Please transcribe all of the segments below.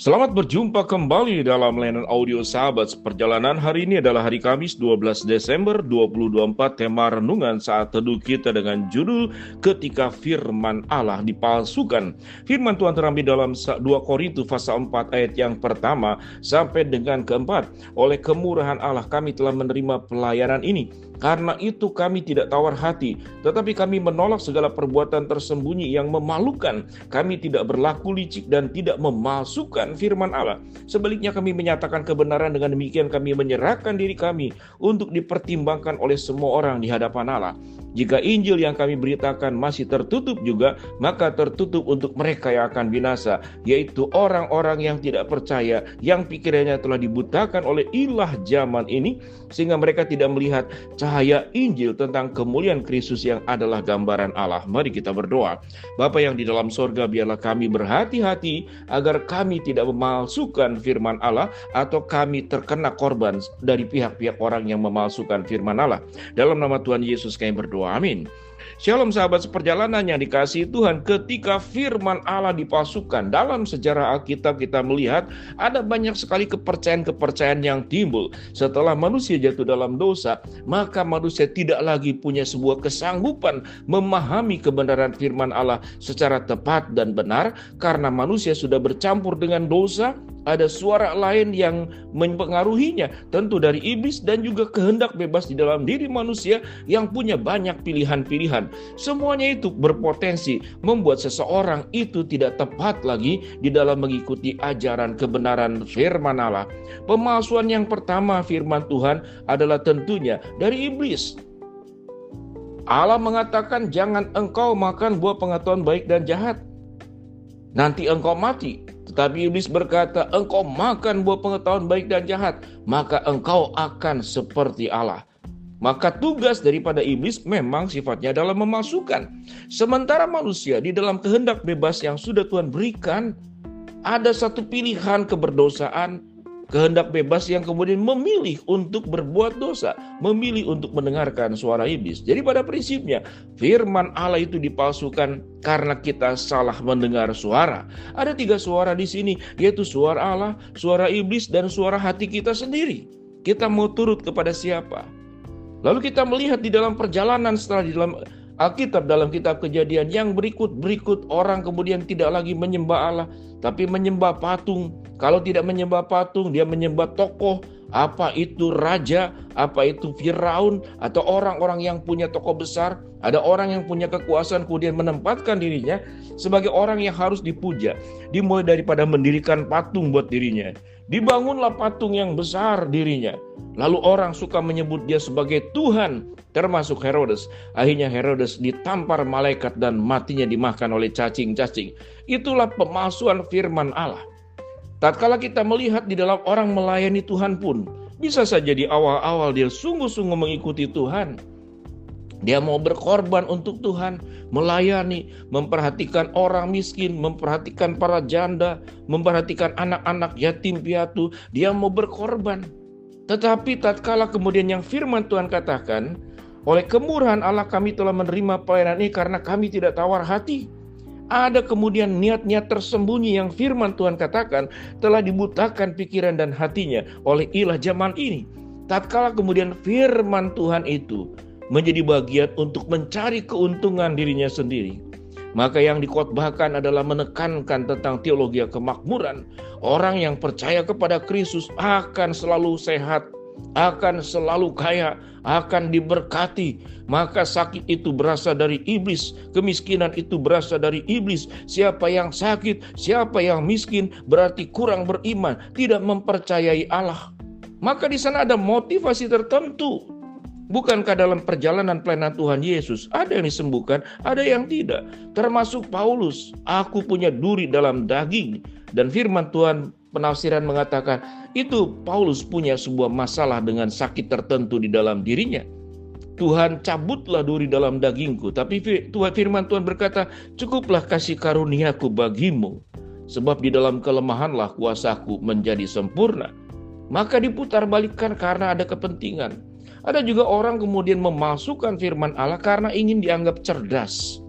Selamat berjumpa kembali dalam layanan audio sahabat. Perjalanan hari ini adalah hari Kamis 12 Desember 2024. Tema renungan saat teduh kita dengan judul Ketika Firman Allah Dipalsukan. Firman Tuhan terambil dalam 2 Korintus pasal 4 ayat yang pertama sampai dengan keempat. Oleh kemurahan Allah kami telah menerima pelayanan ini. Karena itu kami tidak tawar hati, tetapi kami menolak segala perbuatan tersembunyi yang memalukan. Kami tidak berlaku licik dan tidak memalsukan firman Allah. Sebaliknya kami menyatakan kebenaran, dengan demikian kami menyerahkan diri kami untuk dipertimbangkan oleh semua orang di hadapan Allah. Jika Injil yang kami beritakan masih tertutup juga, maka tertutup untuk mereka yang akan binasa, yaitu orang-orang yang tidak percaya, yang pikirannya telah dibutakan oleh ilah zaman ini, sehingga mereka tidak melihat cahaya Injil tentang kemuliaan Kristus yang adalah gambaran Allah. Mari kita berdoa. Bapa yang di dalam sorga, biarlah kami berhati-hati agar kami tidak memalsukan firman Allah atau kami terkena korban dari pihak-pihak orang yang memalsukan firman Allah. Dalam nama Tuhan Yesus kami berdoa. Amin. Shalom sahabat seperjalanan yang dikasihi Tuhan. Ketika firman Allah dipalsukan, dalam sejarah Alkitab kita melihat ada banyak sekali kepercayaan-kepercayaan yang timbul. Setelah manusia jatuh dalam dosa, maka manusia tidak lagi punya sebuah kesanggupan memahami kebenaran firman Allah secara tepat dan benar, karena manusia sudah bercampur dengan dosa. Ada suara lain yang mempengaruhinya, tentu dari iblis dan juga kehendak bebas di dalam diri manusia yang punya banyak pilihan-pilihan. Semuanya itu berpotensi membuat seseorang itu tidak tepat lagi di dalam mengikuti ajaran kebenaran firman Allah. Pemalsuan yang pertama firman Tuhan adalah tentunya dari iblis. Allah mengatakan, jangan engkau makan buah pengetahuan baik dan jahat, nanti engkau mati. Tetapi iblis berkata, engkau makan buah pengetahuan baik dan jahat, maka engkau akan seperti Allah. Maka tugas daripada iblis memang sifatnya adalah memalsukan. Sementara manusia di dalam kehendak bebas yang sudah Tuhan berikan, ada satu pilihan keberdosaan, kehendak bebas yang kemudian memilih untuk berbuat dosa, memilih untuk mendengarkan suara iblis. Jadi pada prinsipnya firman Allah itu dipalsukan karena kita salah mendengar suara. Ada 3 suara di sini, yaitu suara Allah, suara iblis, dan suara hati kita sendiri. Kita mau turut kepada siapa? Lalu kita melihat di dalam perjalanan setelah di dalam Alkitab, dalam kitab Kejadian yang berikut orang kemudian tidak lagi menyembah Allah, tapi menyembah patung. Kalau tidak menyembah patung, dia menyembah tokoh, apa itu raja, apa itu Firaun, atau orang-orang yang punya tokoh besar. Ada orang yang punya kekuasaan kemudian menempatkan dirinya sebagai orang yang harus dipuja. Dimulai daripada mendirikan patung buat dirinya. Dibangunlah patung yang besar dirinya. Lalu orang suka menyebut dia sebagai Tuhan, termasuk Herodes. Akhirnya Herodes ditampar malaikat dan matinya dimakan oleh cacing-cacing. Itulah pemalsuan firman Allah. Tatkala kita melihat di dalam orang melayani Tuhan pun, bisa saja di awal-awal dia sungguh-sungguh mengikuti Tuhan. Dia mau berkorban untuk Tuhan, melayani, memperhatikan orang miskin, memperhatikan para janda, memperhatikan anak-anak yatim piatu. Dia mau berkorban. Tetapi tatkala kemudian yang firman Tuhan katakan, oleh kemurahan Allah kami telah menerima pelayanan ini karena kami tidak tawar hati. Ada kemudian niat-niat tersembunyi yang firman Tuhan katakan telah dibutakan pikiran dan hatinya oleh ilah zaman ini. Tatkala kemudian firman Tuhan itu menjadi bagian untuk mencari keuntungan dirinya sendiri, maka yang dikhotbahkan adalah menekankan tentang teologi kemakmuran. Orang yang percaya kepada Kristus akan selalu sehat, akan selalu kaya, akan diberkati. Maka sakit itu berasal dari iblis, kemiskinan itu berasal dari iblis. Siapa yang sakit, siapa yang miskin berarti kurang beriman, tidak mempercayai Allah. Maka di sana ada motivasi tertentu. Bukankah dalam perjalanan pelayanan Tuhan Yesus ada yang disembuhkan, ada yang tidak? Termasuk Paulus, aku punya duri dalam daging. Dan firman Tuhan penafsiran mengatakan, itu Paulus punya sebuah masalah dengan sakit tertentu di dalam dirinya. Tuhan, cabutlah duri dalam dagingku. Tapi firman Tuhan berkata, cukuplah kasih karuniaku bagimu, sebab di dalam kelemahanlah kuasaku menjadi sempurna. Maka diputarbalikkan karena ada kepentingan. Ada juga orang kemudian memalsukan firman Allah karena ingin dianggap cerdas.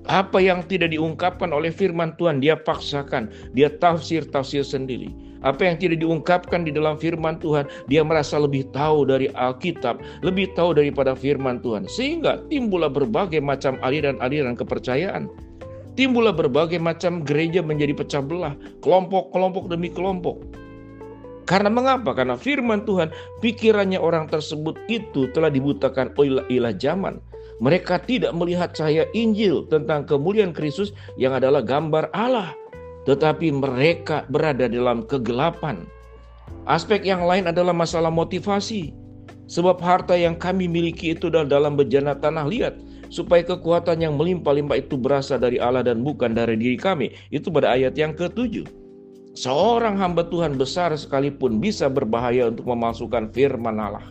Apa yang tidak diungkapkan oleh firman Tuhan, dia paksakan, dia tafsir-tafsir sendiri. Apa yang tidak diungkapkan di dalam firman Tuhan, dia merasa lebih tahu dari Alkitab, lebih tahu daripada firman Tuhan. Sehingga timbullah berbagai macam aliran-aliran kepercayaan. Timbullah berbagai macam gereja menjadi pecah belah, kelompok-kelompok demi kelompok. Karena mengapa? Karena firman Tuhan, pikirannya orang tersebut itu telah dibutakan oleh ilah zaman. Mereka tidak melihat cahaya Injil tentang kemuliaan Kristus yang adalah gambar Allah. Tetapi mereka berada dalam kegelapan. Aspek yang lain adalah masalah motivasi. Sebab harta yang kami miliki itu adalah dalam bejana tanah liat. Supaya kekuatan yang melimpah-limpah itu berasal dari Allah dan bukan dari diri kami. Itu pada ayat yang ke-7. Seorang hamba Tuhan besar sekalipun bisa berbahaya untuk memalsukan firman Allah.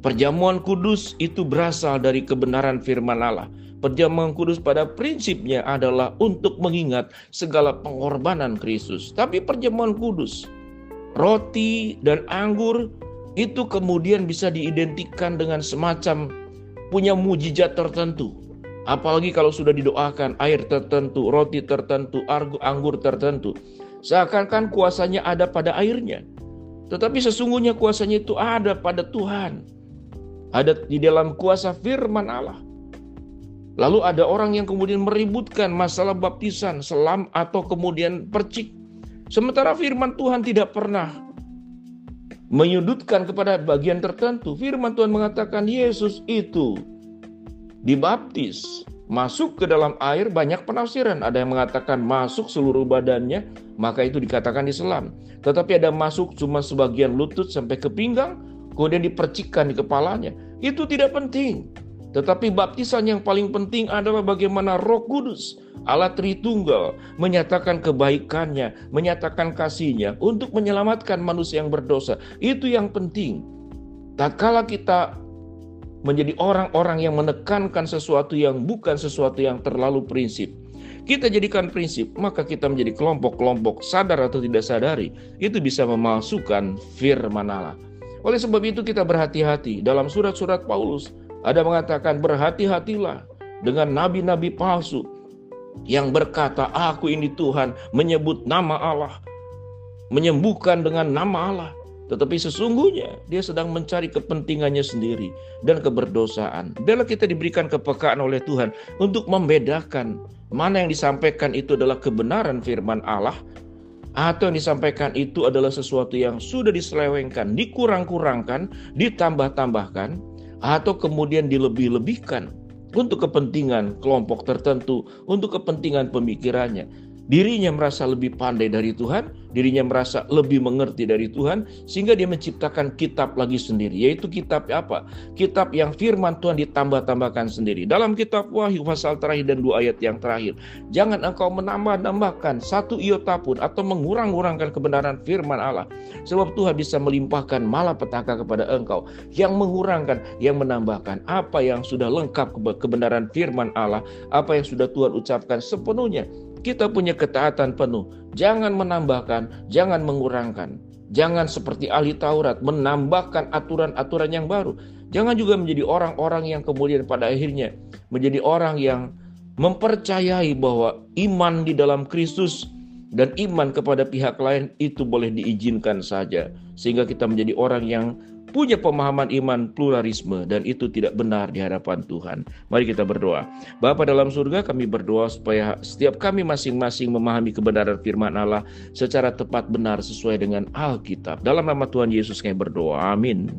Perjamuan kudus itu berasal dari kebenaran firman Allah. Perjamuan kudus pada prinsipnya adalah untuk mengingat segala pengorbanan Kristus. Tapi perjamuan kudus, roti dan anggur itu kemudian bisa diidentikan dengan semacam punya mujizat tertentu. Apalagi kalau sudah didoakan air tertentu, roti tertentu, anggur tertentu. Seakan-akan kuasanya ada pada airnya. Tetapi sesungguhnya kuasanya itu ada pada Tuhan. Ada di dalam kuasa firman Allah. Lalu ada orang yang kemudian meributkan masalah baptisan, selam atau kemudian percik. Sementara firman Tuhan tidak pernah menyudutkan kepada bagian tertentu. Firman Tuhan mengatakan Yesus itu dibaptis, masuk ke dalam air, banyak penafsiran. Ada yang mengatakan masuk seluruh badannya, maka itu dikatakan diselam. Tetapi ada masuk cuma sebagian lutut sampai ke pinggang, kemudian dipercikkan di kepalanya. Itu tidak penting. Tetapi baptisan yang paling penting adalah bagaimana Roh Kudus, Allah Tritunggal, menyatakan kebaikannya, menyatakan kasihnya untuk menyelamatkan manusia yang berdosa. Itu yang penting. Tak kala kita menjadi orang-orang yang menekankan sesuatu yang bukan sesuatu yang terlalu prinsip, kita jadikan prinsip, maka kita menjadi kelompok-kelompok, sadar atau tidak sadari, itu bisa memalsukan firman Allah. Oleh sebab itu kita berhati-hati. Dalam surat-surat Paulus ada mengatakan berhati-hatilah dengan nabi-nabi palsu yang berkata aku ini Tuhan, menyebut nama Allah, menyembuhkan dengan nama Allah. Tetapi sesungguhnya dia sedang mencari kepentingannya sendiri dan keberdosaan. Bila kita diberikan kepekaan oleh Tuhan untuk membedakan mana yang disampaikan itu adalah kebenaran firman Allah, atau yang disampaikan itu adalah sesuatu yang sudah diselewengkan, dikurang-kurangkan, ditambah-tambahkan, atau kemudian dilebih-lebihkan untuk kepentingan kelompok tertentu, untuk kepentingan pemikirannya. Dirinya merasa lebih pandai dari Tuhan, dirinya merasa lebih mengerti dari Tuhan, sehingga dia menciptakan kitab lagi sendiri. Yaitu kitab apa? Kitab yang firman Tuhan ditambah-tambahkan sendiri. Dalam kitab Wahyu pasal terakhir dan 2 ayat yang terakhir, jangan engkau menambah-nambahkan satu iota pun atau mengurang-urangkan kebenaran firman Allah. Sebab Tuhan bisa melimpahkan malapetaka kepada engkau yang mengurangkan, yang menambahkan apa yang sudah lengkap kebenaran firman Allah, apa yang sudah Tuhan ucapkan sepenuhnya. Kita punya ketaatan penuh. Jangan menambahkan, jangan mengurangkan. Jangan seperti ahli Taurat menambahkan aturan-aturan yang baru. Jangan juga menjadi orang-orang yang kemudian pada akhirnya menjadi orang yang mempercayai bahwa iman di dalam Kristus dan iman kepada pihak lain itu boleh diizinkan saja. Sehingga kita menjadi orang yang punya pemahaman iman pluralisme dan itu tidak benar di hadapan Tuhan. Mari kita berdoa. Bapa dalam surga, kami berdoa supaya setiap kami masing-masing memahami kebenaran firman Allah secara tepat benar sesuai dengan Alkitab. Dalam nama Tuhan Yesus kami berdoa. Amin.